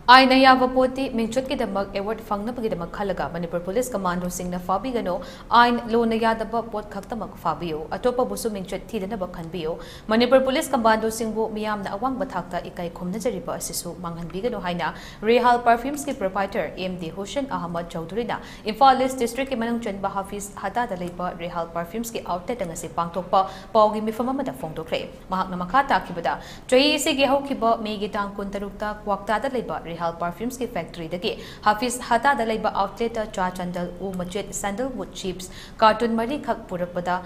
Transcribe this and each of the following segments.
Aien yaba potti mingchatkidamak award phangnabagidamak khallaga Manipur Police Commando singna phabiganu Aien lona yadaba potkhaktamak phabiyu atopa busu mingchatkidamak khanbiyu Manipur Police Commando singbu miyamna awang bathakta ikai khomnajariba asisu manghanbiganu haina Rehal Perfumes ki proprietor MD Hussein Ahmad Chowdhury na Imphal East District ki manung chanba Hafiz hata da leiba Rehal Perfumes ki outlet ngasi pangtokpa pawgi mifam amada phongdokre mahakna makha takibada choi se gi haukiba megi tang kuntarukta kwakta da leiba Rehal Perfumes की factory दगे हाफिज हता the लेबा outlet चा चंदल उ मचेट sandalwood chips cartoon मरी खक पुरपदा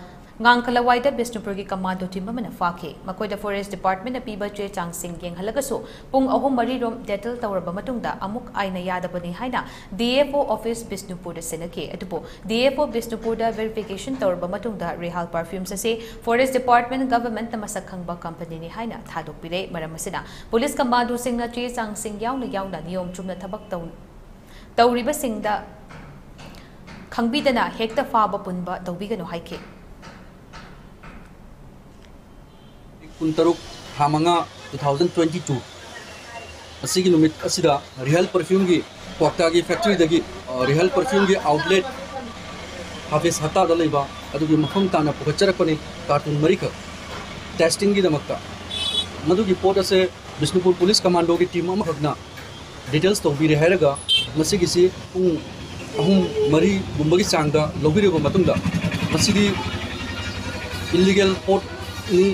ngang Manipur की commando team अमना फाखे मकोइदा forest department न पीबा चे चांगसिंग येंगहलगसु पुंग अहुम मरी रोम डेटल तौरबा मतुंगदा अमुक आइना यादबनी हाइना DFO ऑफिस बिष्णुपुर द सेनके अदुबो DFO बिष्णुपुर द वेरिफिकेशन तौरबा मतुंगदा Rehal Perfumes से फॉरेस्ट डिपार्टमेंट गवर्नमेंट न मसक खंगबा कंपनी नि हाइना थादोकपिरे मरम असना पुलिस कमांडो सिंगना चे चांगसिंग याउना नियम Chumna थबक तौरिबा सिंगदा खंगबिदना हेक्ता फाबा पुनबा तौबिगनो हाइके Kuntaruk Hamanga 2022 asigi numit asida Rehal Perfume gi Kwakta gi factory dagi Rehal Perfume gi outlet Hafiz hata da leiba adugi mafam tana pukacharakpani cartoon marika testing gi damakta madugi pot ase Bishnupur Police Commando gi team amakna details to bi rehairaga masigi si ahum mari gumbagi changda lobiriba matungda masigi illegal pot ni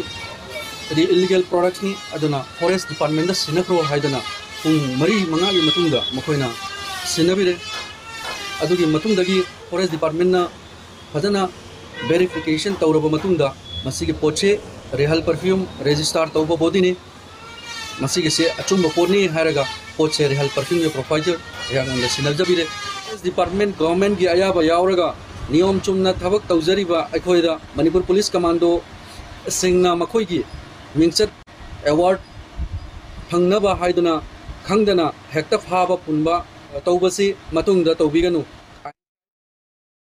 the illegal products ni aduna forest department da sinakro haidana mari manga gi matungda makoina sinabire adugi matungdagi forest department na fajana verification tawraba matungda masigi poche Rehal Perfume register tawba body ni masigi se achumba poni haraga poche Rehal Perfume ge provider yanga sinabjabire forest department government gi ayaba yauraga niyom chumna thabak tawjariba aikhoida Manipur Police Commando singna makoi gi mingchat award phangnaba haiduna khangdana hekta phaba punba tawbasi matungda tawbiganu